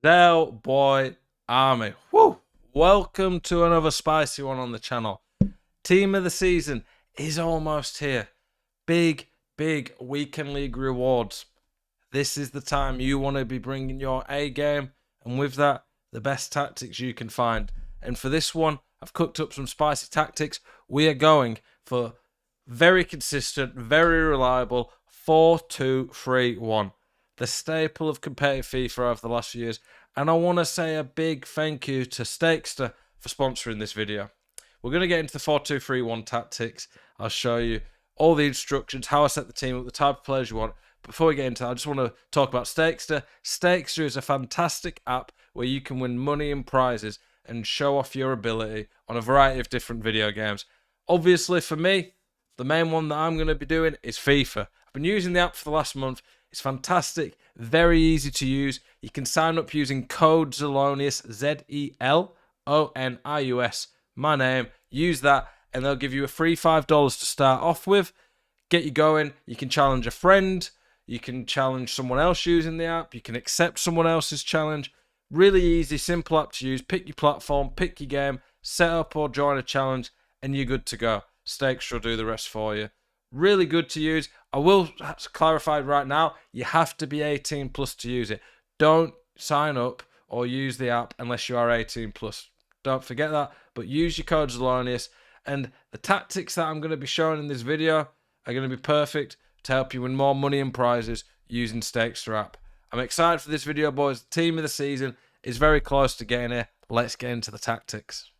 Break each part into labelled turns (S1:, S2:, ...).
S1: Del Boy Army. Woo! Welcome to another spicy one on the channel. Team of the season is almost here. Big weekend league rewards. This is the time you want to be bringing your A game, and with that, the best tactics you can find. And for this one, I've cooked up some spicy tactics. We are going for very consistent, very reliable 4-2-3-1. The staple of competitive FIFA over the last few years. And I want to say a big thank you to Stakester for sponsoring this video. We're going to get into the 4-2-3-1 tactics. I'll show you all the instructions, how I set the team up, the type of players you want. Before we get into that, I just want to talk about Stakester. Stakester is a fantastic app where you can win money and prizes and show off your ability on a variety of different video games. Obviously, for me, the main one that I'm going to be doing is FIFA. I've been using the app for the last month. It's fantastic, very easy to use. You can sign up using code Zelonius, Zelonius, my name. Use that, and they'll give you a free $5 to start off with. Get you going. You can challenge a friend. You can challenge someone else using the app. You can accept someone else's challenge. Really easy, simple app to use. Pick your platform, pick your game, set up or join a challenge, and you're good to go. Stakes will do the rest for you. Really good to use. I will clarify right now, you have to be 18 plus to use it. Don't sign up or use the app unless you are 18 plus. Don't forget that, but use your code Zelonius. And the tactics that I'm going to be showing in this video are going to be perfect to help you win more money and prizes using Stakester app. I'm excited for this video, boys. The team of the season is very close to getting here. Let's get into the tactics.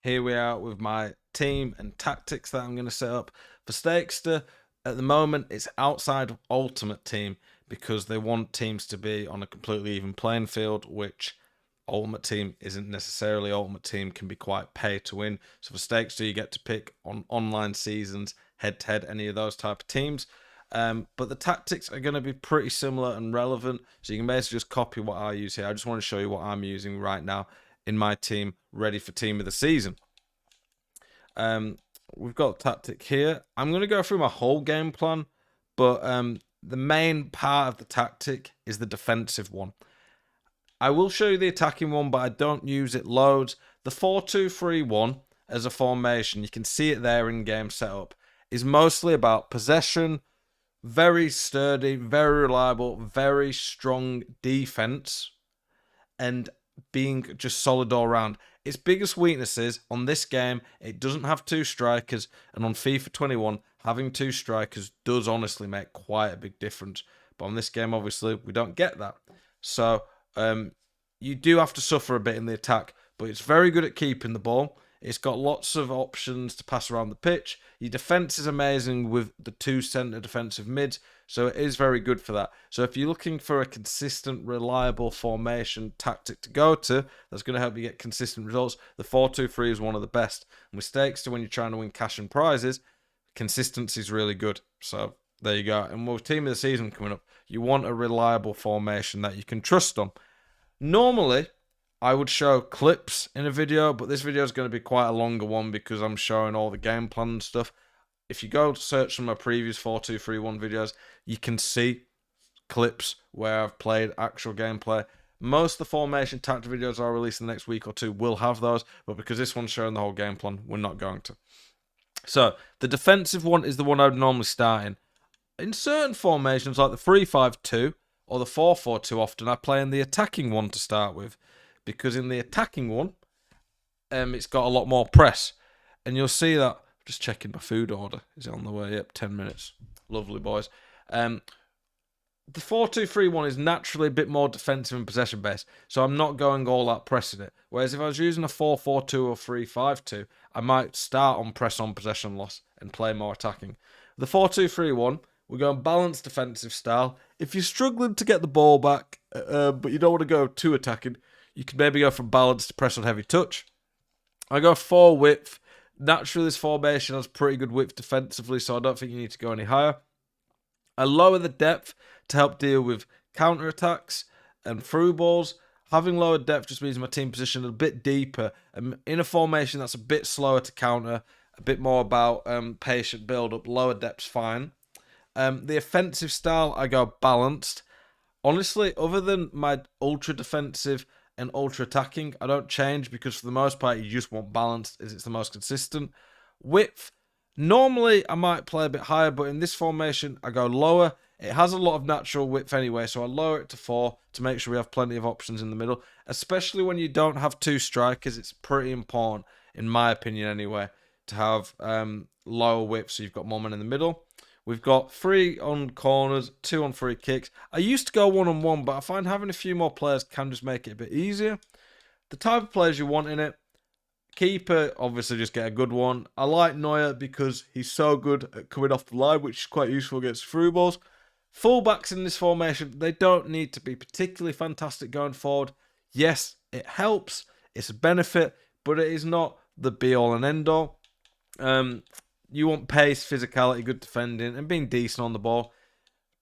S1: Here we are with my team and tactics that I'm going to set up. For Stakester, at the moment, it's outside of Ultimate Team because they want teams to be on a completely even playing field, which Ultimate Team isn't necessarily. Ultimate Team can be quite pay to win. So for Stakester, you get to pick on online seasons, head-to-head, any of those type of teams. But the tactics are going to be pretty similar and relevant, so you can basically just copy what I use here. I just want to show you what I'm using right now in my team, ready for team of the season. We've got a tactic here. I'm going to go through my whole game plan, but the main part of the tactic is the defensive one. I will show you the attacking one, but I don't use it loads. The 4-2-3-1 as a formation, you can see it there in game setup, is mostly about possession, very sturdy, very reliable, very strong defense, and being just solid all around. Its biggest weaknesses on this game, it doesn't have two strikers, and on FIFA 21, having two strikers does honestly make quite a big difference. But on this game, obviously, we don't get that. So you do have to suffer a bit in the attack, but it's very good at keeping the ball. It's got lots of options to pass around the pitch. Your defense is amazing with the two centre defensive mids, so it is very good for that. So if you're looking for a consistent, reliable formation tactic to go to, that's going to help you get consistent results, the 4-2-3 is one of the best. And with Stakes, when you're trying to win cash and prizes, consistency is really good. So there you go. And with team of the season coming up, you want a reliable formation that you can trust on. Normally, I would show clips in a video, but this video is going to be quite a longer one because I'm showing all the game plan and stuff. If you go search some of my previous 4-2-3-1 videos, you can see clips where I've played actual gameplay. Most of the formation tactic videos I'll release in the next week or two will have those, but because this one's showing the whole game plan, we're not going to. So, the defensive one is the one I would normally start in. In certain formations, like the 3-5-2 or the 4-4-2, often I play in the attacking one to start with. Because in the attacking one, it's got a lot more press. And you'll see that, just checking my food order. Is it on the way? Yep, 10 minutes. Lovely, boys. The 4-2-3-1 is naturally a bit more defensive and possession based. So I'm not going all out pressing it. Whereas if I was using a 4-4-2 or 3-5-2, I might start on press on possession loss and play more attacking. The 4-2-3-1, we're going balanced defensive style. If you're struggling to get the ball back, but you don't want to go too attacking, you can maybe go from balance to press on heavy touch. I go 4 width. Naturally, this formation has pretty good width defensively, so I don't think you need to go any higher. I lower the depth to help deal with counter-attacks and through balls. Having lower depth just means my team position a bit deeper. And in a formation that's a bit slower to counter, a bit more about patient build-up, lower depth's fine. The offensive style, I go balanced. Honestly, other than my ultra defensive and ultra attacking, I don't change because for the most part, you just want balance as it's the most consistent. Width, normally I might play a bit higher, but in this formation, I go lower. It has a lot of natural width anyway, so I lower it to 4 to make sure we have plenty of options in the middle, especially when you don't have 2 strikers. It's pretty important, in my opinion anyway, to have lower width so you've got more men in the middle. We've got 3 on corners, 2 on free kicks. I used to go 1-on-1, but I find having a few more players can just make it a bit easier. The type of players you want in it. Keeper, obviously just get a good one. I like Neuer because he's so good at coming off the line, which is quite useful against through balls. Fullbacks in this formation, they don't need to be particularly fantastic going forward. Yes, it helps. It's a benefit, but it is not the be-all and end-all. You want pace, physicality, good defending, and being decent on the ball.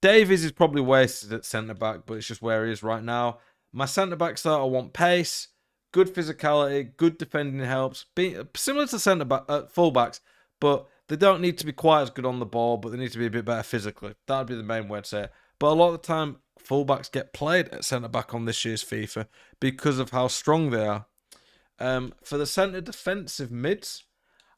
S1: Davies is probably wasted at centre-back, but it's just where he is right now. My centre-backs, though, I want pace, good physicality, good defending helps. Similar to full-backs, but they don't need to be quite as good on the ball, but they need to be a bit better physically. That would be the main way to say it. But a lot of the time, full-backs get played at centre-back on this year's FIFA because of how strong they are. For the centre defensive mids,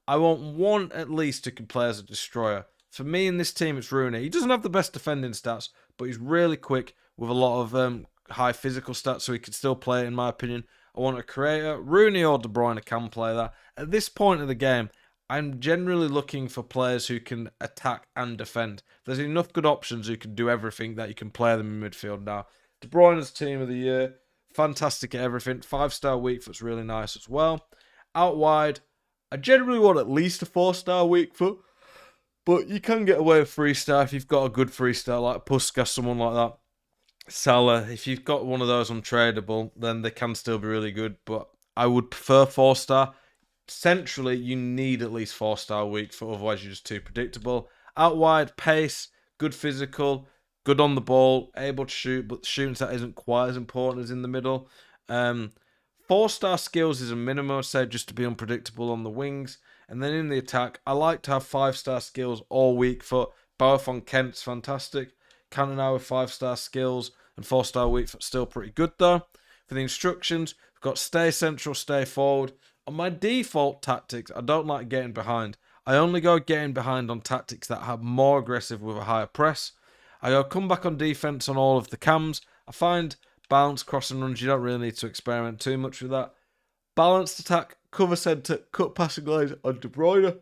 S1: I want one at least who can play as a destroyer. For me in this team, it's Rooney. He doesn't have the best defending stats, but he's really quick with a lot of high physical stats, so he can still play it, in my opinion. I want a creator. Rooney or De Bruyne can play that. At this point of the game, I'm generally looking for players who can attack and defend. There's enough good options who can do everything that you can play them in midfield now. De Bruyne's team of the year. Fantastic at everything. 5-star weak foot's really nice as well. Out wide, I generally want at least a 4-star weak foot, but you can get away with 3-star if you've got a good 3-star like Puskas, someone like that. Salah, if you've got one of those untradeable, then they can still be really good, but I would prefer 4-star. Centrally, you need at least 4-star weak foot, otherwise you're just too predictable. Out wide, pace, good physical, good on the ball, able to shoot, but the shooting stat isn't quite as important as in the middle. 4-star skills is a minimum, I'd say, just to be unpredictable on the wings. And then in the attack, I like to have 5-star skills or weak foot. Both on Kent's fantastic. Cantona with 5-star skills and 4-star weak foot, still pretty good though. For the instructions, we've got stay central, stay forward. On my default tactics, I don't like getting behind. I only go getting behind on tactics that are more aggressive with a higher press. I go come back on defense on all of the cams. I find bounce, cross and runs, you don't really need to experiment too much with that. Balanced attack, cover centre, cut passing lanes on De Bruyne.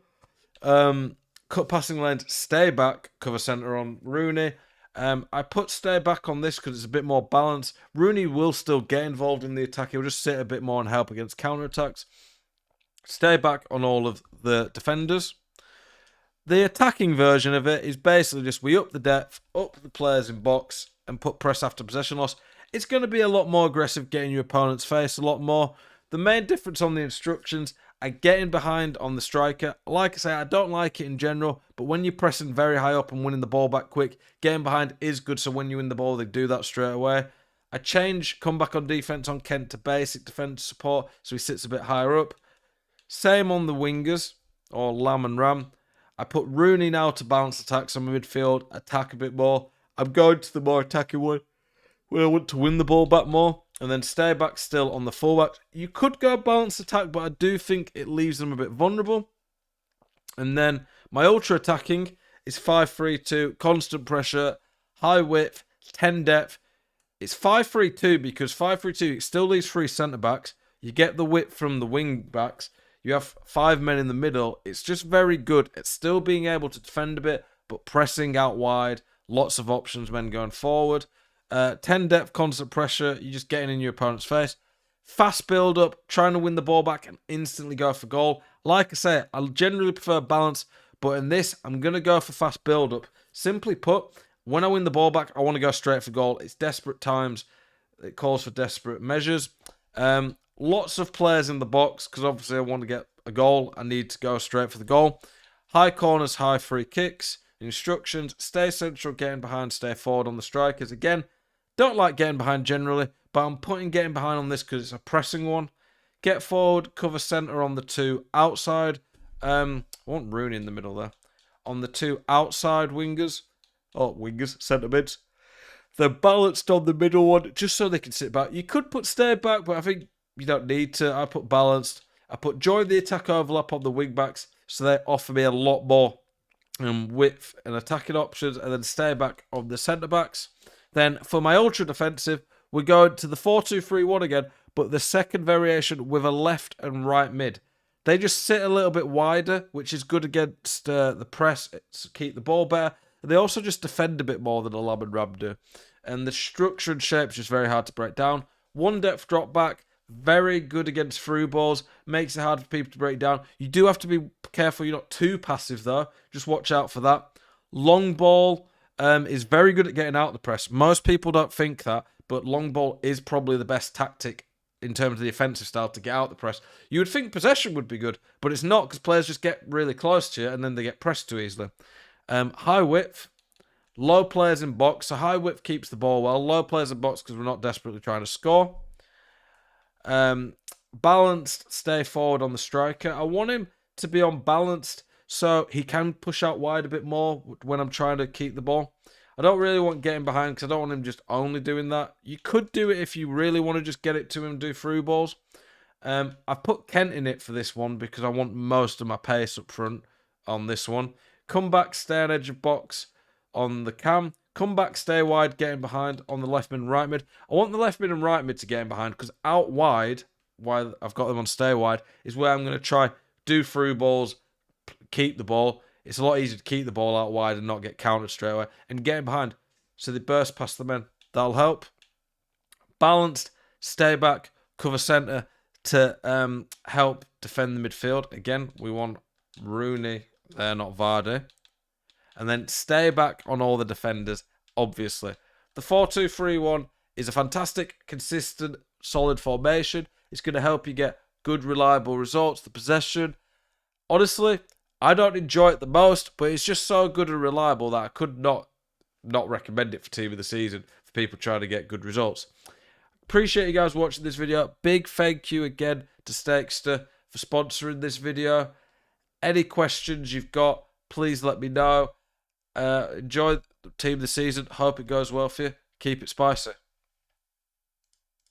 S1: Cut passing lanes, stay back, cover centre on Rooney. I put stay back on this because it's a bit more balanced. Rooney will still get involved in the attack. He'll just sit a bit more and help against counter-attacks. Stay back on all of the defenders. The attacking version of it is basically just we up the depth, up the players in box, and put press after possession loss. It's going to be a lot more aggressive getting your opponent's face, a lot more. The main difference on the instructions are getting behind on the striker. Like I say, I don't like it in general, but when you're pressing very high up and winning the ball back quick, getting behind is good, so when you win the ball, they do that straight away. I change come back on defense on Kent to basic defense support, so he sits a bit higher up. Same on the wingers, or Lam and Ram. I put Rooney now to balance attacks on my midfield, attack a bit more. I'm going to the more attacking one, where I want to win the ball back more, and then stay back still on the fullback. You could go balanced attack, but I do think it leaves them a bit vulnerable. And then my ultra attacking is 5-3-2, constant pressure, high width, 10 depth. It's 5-3-2 because 5-3-2 it still leaves 3 centre backs. You get the width from the wing backs. You have 5 men in the middle. It's just very good at still being able to defend a bit, but pressing out wide. Lots of options men going forward. 10 depth, constant pressure. You're just getting in your opponent's face. Fast build up, trying to win the ball back and instantly go for goal. Like I say, I generally prefer balance, but in this, I'm going to go for fast build up. Simply put, when I win the ball back, I want to go straight for goal. It's desperate times. It calls for desperate measures. Lots of players in the box because obviously I want to get a goal. I need to go straight for the goal. High corners, high free kicks. Instructions, stay central, getting behind, stay forward on the strikers. Again, don't like getting behind generally, but I'm putting getting behind on this because it's a pressing one. Get forward, cover centre on the 2 outside. I want Rooney in the middle there. On the 2 outside wingers, centre mids. They're balanced on the middle one, just so they can sit back. You could put stay back, but I think you don't need to. I put balanced. I put join the attack overlap on the wing backs, so they offer me a lot more width and attacking options, and then stay back on the centre backs. Then for my ultra defensive, we're going to the 4-2-3-1 again, but the second variation with a left and right mid. They just sit a little bit wider, which is good against the press, to keep the ball better. And they also just defend a bit more than a Lam and Ram do. And the structure and shape is just very hard to break down. One depth drop back, very good against through balls, makes it hard for people to break down. You do have to be careful you're not too passive though. Just watch out for that. Long ball is very good at getting out the press. Most people don't think that, but long ball is probably the best tactic in terms of the offensive style to get out the press. You would think possession would be good, but it's not, because players just get really close to you and then they get pressed too easily. High width, low players in box. So high width keeps the ball well. Low players in box because we're not desperately trying to score. Balanced, stay forward on the striker. I want him to be on balanced so he can push out wide a bit more when I'm trying to keep the ball. I don't really want getting behind because I don't want him just only doing that. You could do it if you really want to just get it to him and do through balls. I've put Kent in it for this one because I want most of my pace up front on this one. Come back, stay on edge of box on the cam. Come back, stay wide, getting behind on the left mid and right mid. I want the left mid and right mid to get in behind because out wide, while I've got them on stay wide, is where I'm going to try do through balls, keep the ball. It's a lot easier to keep the ball out wide and not get countered straight away. And getting behind so they burst past the men. That'll help. Balanced, stay back, cover centre to help defend the midfield. Again, we want Rooney there, not Vardy. And then stay back on all the defenders, obviously. The 4-2-3-1 is a fantastic, consistent, solid formation. It's going to help you get good, reliable results. The possession, honestly, I don't enjoy it the most, but it's just so good and reliable that I could not recommend it for team of the season for people trying to get good results. Appreciate you guys watching this video. Big thank you again to Stakester for sponsoring this video. Any questions you've got, please let me know. Enjoy the team of the season. Hope it goes well for you. Keep it spicy.